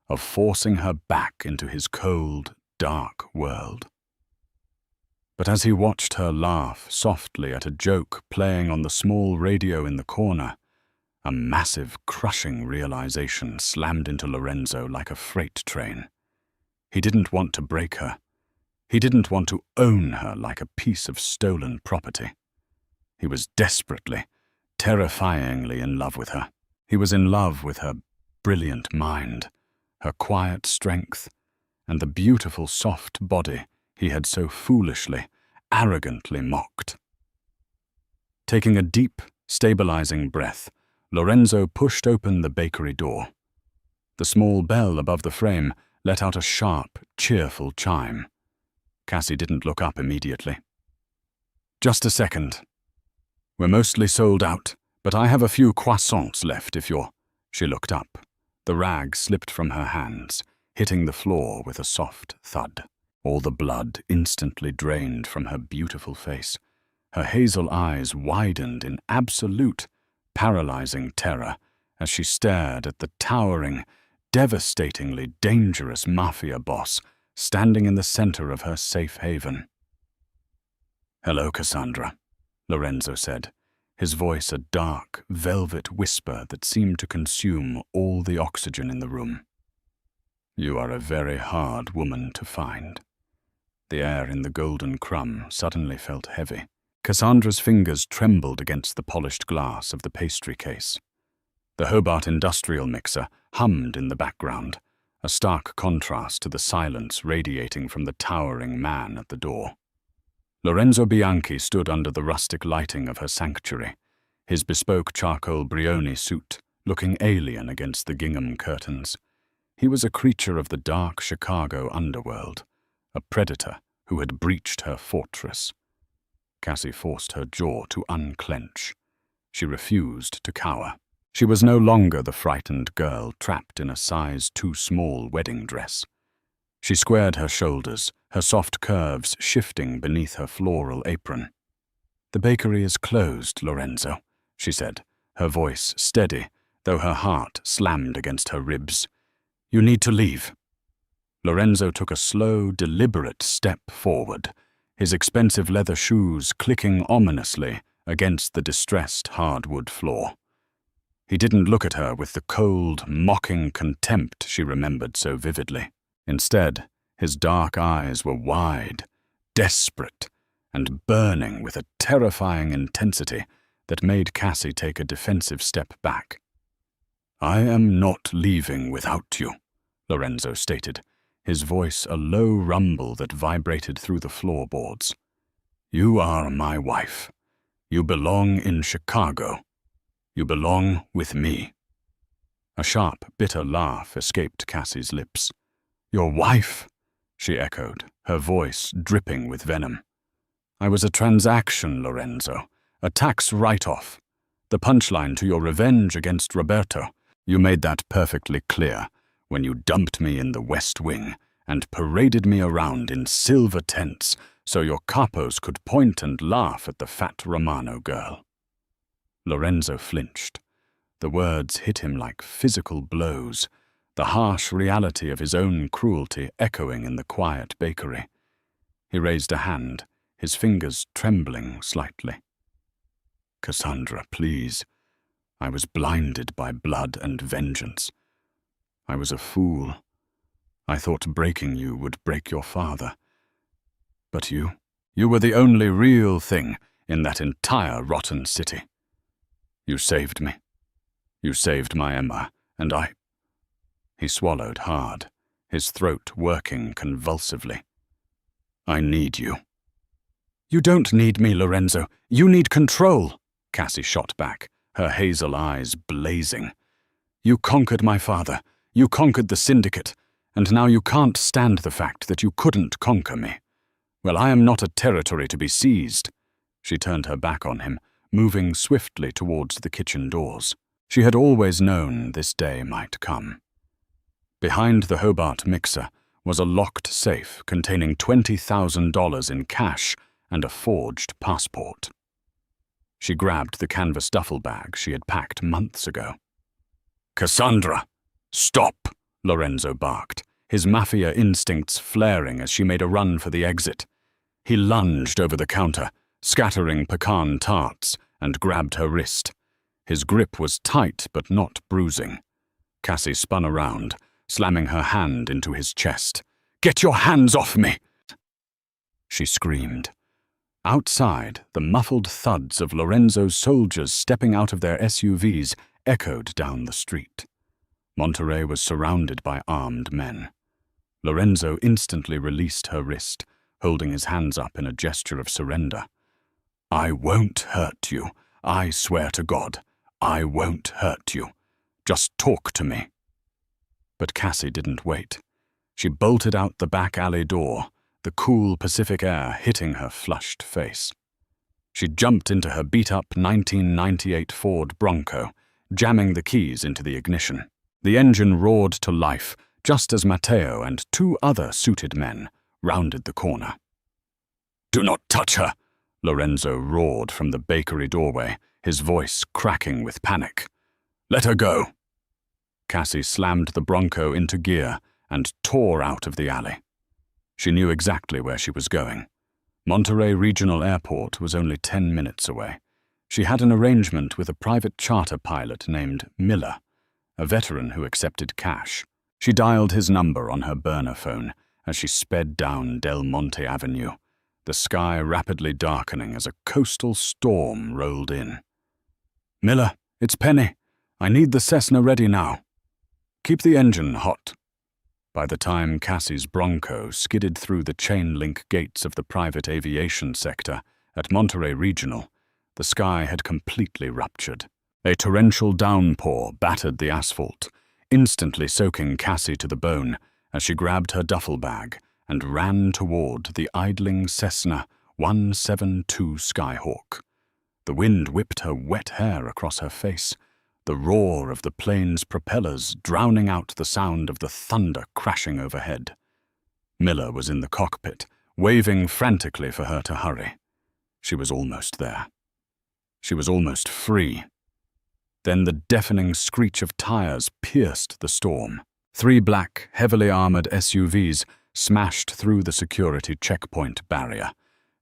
Speaker 1: of forcing her back into his cold, dark world. But as he watched her laugh softly at a joke playing on the small radio in the corner, a massive, crushing realization slammed into Lorenzo like a freight train. He didn't want to break her. He didn't want to own her like a piece of stolen property. He was desperately, terrifyingly in love with her. He was in love with her brilliant mind, her quiet strength, and the beautiful soft body he had so foolishly, arrogantly mocked. Taking a deep, stabilizing breath, Lorenzo pushed open the bakery door. The small bell above the frame let out a sharp, cheerful chime. Cassie didn't look up immediately. "Just a second. We're mostly sold out, but I have a few croissants left if you're—" She looked up. The rag slipped from her hands, hitting the floor with a soft thud. All the blood instantly drained from her beautiful face. Her hazel eyes widened in absolute, paralyzing terror as she stared at the towering, devastatingly dangerous mafia boss standing in the center of her safe haven. "Hello, Cassandra," Lorenzo said, his voice a dark, velvet whisper that seemed to consume all the oxygen in the room. "You are a very hard woman to find." The air in the golden crumb suddenly felt heavy. Cassandra's fingers trembled against the polished glass of the pastry case. The Hobart industrial mixer hummed in the background, a stark contrast to the silence radiating from the towering man at the door. Lorenzo Bianchi stood under the rustic lighting of her sanctuary, his bespoke charcoal brioni suit looking alien against the gingham curtains. He was a creature of the dark Chicago underworld, a predator who had breached her fortress. Cassie forced her jaw to unclench. She refused to cower. She was no longer the frightened girl trapped in a size too small wedding dress. She squared her shoulders, her soft curves shifting beneath her floral apron. "The bakery is closed, Lorenzo," she said, her voice steady, though her heart slammed against her ribs. "You need to leave." Lorenzo took a slow, deliberate step forward, his expensive leather shoes clicking ominously against the distressed hardwood floor. He didn't look at her with the cold, mocking contempt she remembered so vividly. Instead, his dark eyes were wide, desperate, and burning with a terrifying intensity that made Cassie take a defensive step back. "I am not leaving without you," Lorenzo stated, his voice a low rumble that vibrated through the floorboards. "You are my wife. You belong in Chicago. You belong with me." A sharp, bitter laugh escaped Cassie's lips. "Your wife?" she echoed, her voice dripping with venom. "I was a transaction, Lorenzo, a tax write-off, the punchline to your revenge against Roberto. You made that perfectly clear when you dumped me in the West Wing and paraded me around in silver tents so your capos could point and laugh at the fat Romano girl." Lorenzo flinched. The words hit him like physical blows, the harsh reality of his own cruelty echoing in the quiet bakery. He raised a hand, his fingers trembling slightly. "Cassandra, please. I was blinded by blood and vengeance. I was a fool. I thought breaking you would break your father. But you were the only real thing in that entire rotten city. You saved me. You saved my Emma, and I—" He swallowed hard, his throat working convulsively. "I need you." "You don't need me, Lorenzo. You need control," Cassie shot back, her hazel eyes blazing. "You conquered my father. You conquered the syndicate. And now you can't stand the fact that you couldn't conquer me. Well, I am not a territory to be seized." She turned her back on him, moving swiftly towards the kitchen doors. She had always known this day might come. Behind the Hobart mixer was a locked safe containing $20,000 in cash and a forged passport. She grabbed the canvas duffel bag she had packed months ago. "Cassandra, stop!" Lorenzo barked, his mafia instincts flaring as she made a run for the exit. He lunged over the counter, scattering pecan tarts, and grabbed her wrist. His grip was tight but not bruising. Cassie spun around, slamming her hand into his chest. "Get your hands off me!" she screamed. Outside, the muffled thuds of Lorenzo's soldiers stepping out of their SUVs echoed down the street. Monterey was surrounded by armed men. Lorenzo instantly released her wrist, holding his hands up in a gesture of surrender. "I won't hurt you. I swear to God, I won't hurt you. Just talk to me." But Cassie didn't wait. She bolted out the back alley door, the cool Pacific air hitting her flushed face. She jumped into her beat-up 1998 Ford Bronco, jamming the keys into the ignition. The engine roared to life just as Matteo and two other suited men rounded the corner. "Do not touch her!" Lorenzo roared from the bakery doorway, his voice cracking with panic. "Let her go!" Cassie slammed the Bronco into gear and tore out of the alley. She knew exactly where she was going. Monterey Regional Airport was only 10 minutes away. She had an arrangement with a private charter pilot named Miller, a veteran who accepted cash. She dialed his number on her burner phone as she sped down Del Monte Avenue, the sky rapidly darkening as a coastal storm rolled in. "Miller, it's Penny. I need the Cessna ready now. Keep the engine hot." By the time Cassie's Bronco skidded through the chain-link gates of the private aviation sector at Monterey Regional, the sky had completely ruptured. A torrential downpour battered the asphalt, instantly soaking Cassie to the bone as she grabbed her duffel bag and ran toward the idling Cessna 172 Skyhawk. The wind whipped her wet hair across her face, the roar of the plane's propellers drowning out the sound of the thunder crashing overhead. Miller was in the cockpit, waving frantically for her to hurry. She was almost there. She was almost free. Then the deafening screech of tires pierced the storm. 3 black, heavily armored SUVs smashed through the security checkpoint barrier,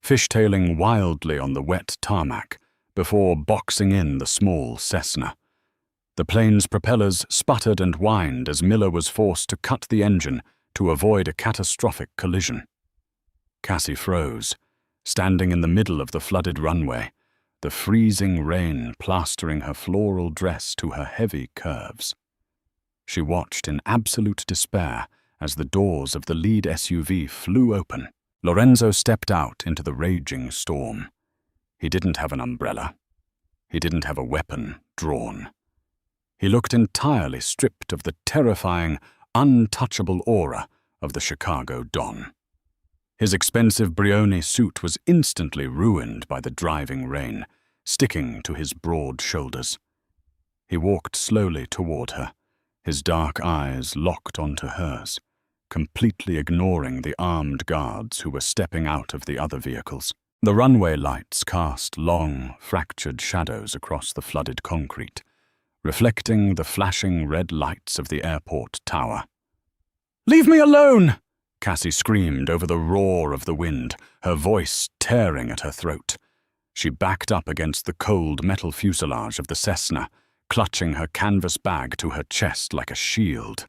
Speaker 1: fishtailing wildly on the wet tarmac before boxing in the small Cessna. The plane's propellers sputtered and whined as Miller was forced to cut the engine to avoid a catastrophic collision. Cassie froze, standing in the middle of the flooded runway, the freezing rain plastering her floral dress to her heavy curves. She watched in absolute despair as the doors of the lead SUV flew open. Lorenzo stepped out into the raging storm. He didn't have an umbrella. He didn't have a weapon drawn. He looked entirely stripped of the terrifying, untouchable aura of the Chicago Don. His expensive Brioni suit was instantly ruined by the driving rain, sticking to his broad shoulders. He walked slowly toward her, his dark eyes locked onto hers, completely ignoring the armed guards who were stepping out of the other vehicles. The runway lights cast long, fractured shadows across the flooded concrete, reflecting the flashing red lights of the airport tower. "Leave me alone!" Cassie screamed over the roar of the wind, her voice tearing at her throat. She backed up against the cold metal fuselage of the Cessna, clutching her canvas bag to her chest like a shield.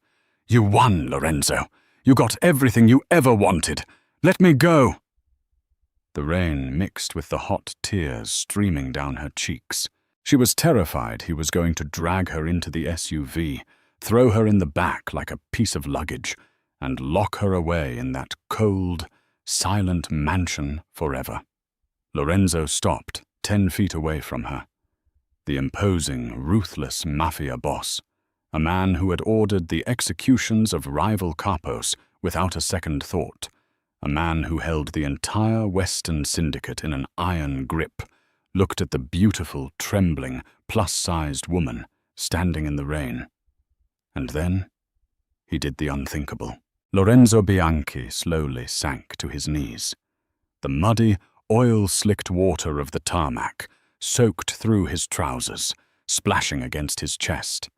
Speaker 1: "You won, Lorenzo. You got everything you ever wanted. Let me go." The rain mixed with the hot tears streaming down her cheeks. She was terrified he was going to drag her into the SUV, throw her in the back like a piece of luggage, and lock her away in that cold, silent mansion forever. Lorenzo stopped 10 feet away from her. The imposing, ruthless mafia boss, a man who had ordered the executions of rival capos without a second thought, a man who held the entire Western syndicate in an iron grip, looked at the beautiful, trembling, plus-sized woman standing in the rain. And then he did the unthinkable. Lorenzo Bianchi slowly sank to his knees. The muddy, oil-slicked water of the tarmac soaked through his trousers, splashing against his chest.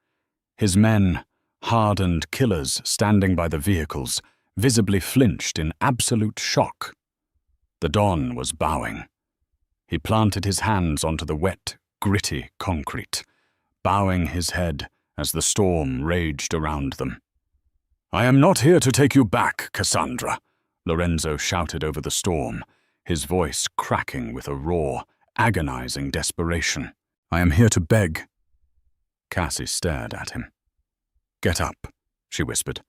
Speaker 1: His men, hardened killers standing by the vehicles, visibly flinched in absolute shock. The Don was bowing. He planted his hands onto the wet, gritty concrete, bowing his head as the storm raged around them. "I am not here to take you back, Cassandra," Lorenzo shouted over the storm, his voice cracking with a raw, agonizing desperation. "I am here to beg." Cassie stared at him. "Get up," she whispered.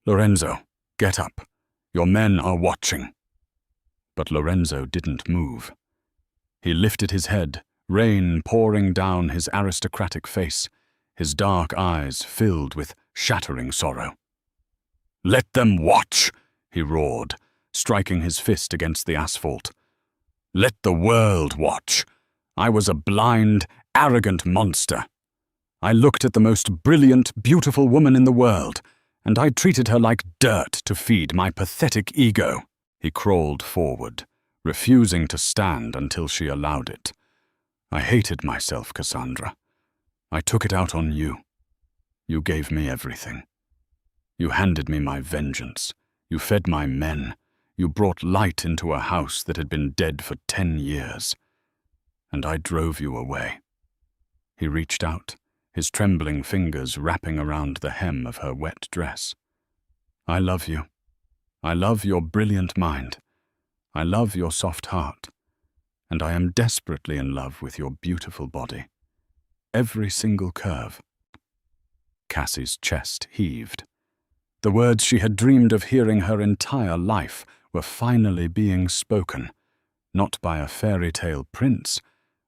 Speaker 1: "Lorenzo, get up. Your men are watching." But Lorenzo didn't move. He lifted his head, rain pouring down his aristocratic face, his dark eyes filled with shattering sorrow. "Let them watch," he roared, striking his fist against the asphalt. "Let the world watch. I was a blind, arrogant monster. I looked at the most brilliant, beautiful woman in the world, and I treated her like dirt to feed my pathetic ego." He crawled forward, refusing to stand until she allowed it. "I hated myself, Cassandra. I took it out on you. You gave me everything. You handed me my vengeance. You fed my men. You brought light into a house that had been dead for 10 years. And I drove you away." He reached out, his trembling fingers wrapping around the hem of her wet dress. "I love you. I love your brilliant mind. I love your soft heart. And I am desperately in love with your beautiful body. Every single curve." Cassie's chest heaved. The words she had dreamed of hearing her entire life were finally being spoken, not by a fairy tale prince,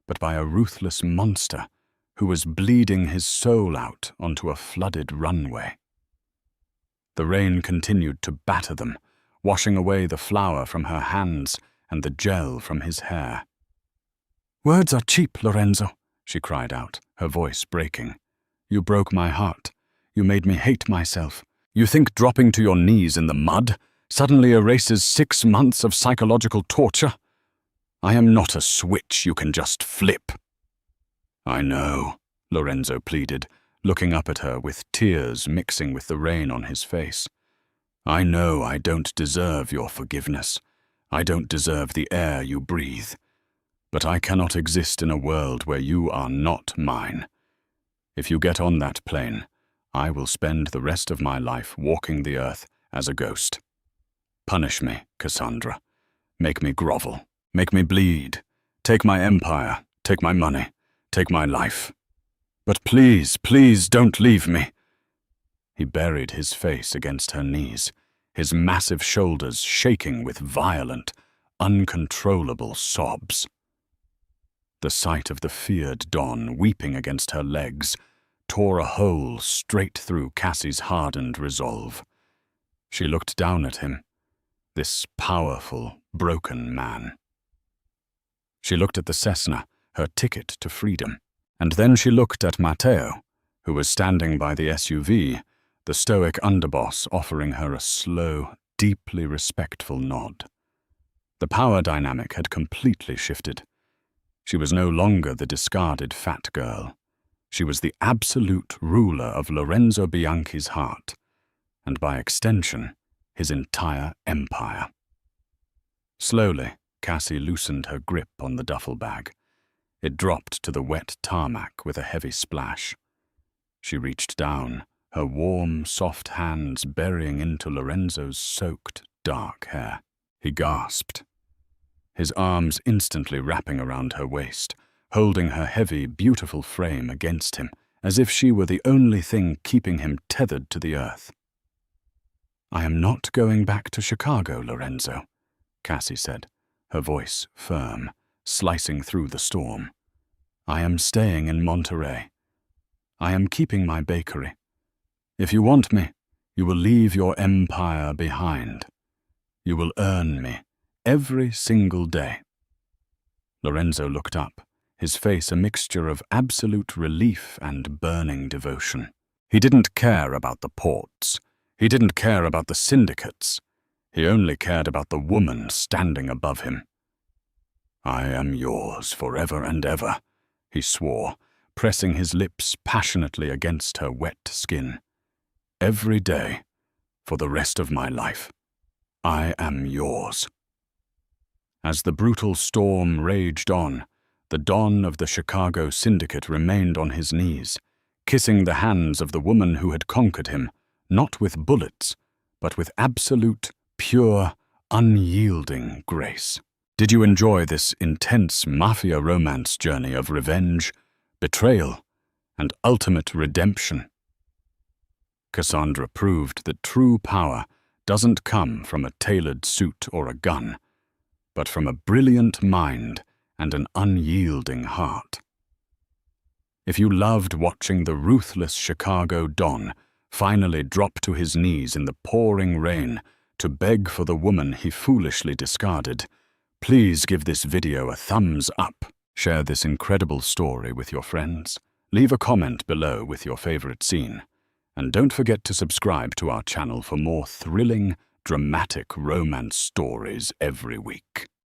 Speaker 1: but by a ruthless monster who was bleeding his soul out onto a flooded runway. The rain continued to batter them, washing away the flour from her hands and the gel from his hair. "Words are cheap, Lorenzo," she cried out, her voice breaking. "You broke my heart. You made me hate myself. You think dropping to your knees in the mud suddenly erases 6 months of psychological torture? I am not a switch you can just flip." "I know," Lorenzo pleaded, looking up at her with tears mixing with the rain on his face. "I know I don't deserve your forgiveness. I don't deserve the air you breathe. But I cannot exist in a world where you are not mine. If you get on that plane, I will spend the rest of my life walking the earth as a ghost. Punish me, Cassandra. Make me grovel. Make me bleed. Take my empire. Take my money. Take my life. But please, please don't leave me." He buried his face against her knees, his massive shoulders shaking with violent, uncontrollable sobs. The sight of the feared Don weeping against her legs tore a hole straight through Cassie's hardened resolve. She looked down at him, this powerful, broken man. She looked at the Cessna, her ticket to freedom, and then she looked at Matteo, who was standing by the SUV, the stoic underboss offering her a slow, deeply respectful nod. The power dynamic had completely shifted. She was no longer the discarded fat girl. She was the absolute ruler of Lorenzo Bianchi's heart, and by extension, his entire empire. Slowly, Cassie loosened her grip on the duffel bag. It dropped to the wet tarmac with a heavy splash. She reached down, her warm, soft hands burying into Lorenzo's soaked, dark hair. He gasped, his arms instantly wrapping around her waist, holding her heavy, beautiful frame against him, as if she were the only thing keeping him tethered to the earth. I am not going back to Chicago, Lorenzo, Cassie said, her voice firm, slicing through the storm. I am staying in Monterey. I am keeping my bakery. If you want me, you will leave your empire behind. You will earn me every single day. Lorenzo looked up, his face a mixture of absolute relief and burning devotion. He didn't care about the ports. He didn't care about the syndicates. He only cared about the woman standing above him. I am yours forever and ever, he swore, pressing his lips passionately against her wet skin. Every day, for the rest of my life, I am yours. As the brutal storm raged on, the Don of the Chicago Syndicate remained on his knees, kissing the hands of the woman who had conquered him, not with bullets, but with absolute, pure, unyielding grace. Did you enjoy this intense mafia romance journey of revenge, betrayal, and ultimate redemption? Cassandra proved that true power doesn't come from a tailored suit or a gun, but from a brilliant mind and an unyielding heart. If you loved watching the ruthless Chicago Don finally drop to his knees in the pouring rain to beg for the woman he foolishly discarded, please give this video a thumbs up. Share this incredible story with your friends. Leave a comment below with your favorite scene. And don't forget to subscribe to our channel for more thrilling, dramatic romance stories every week.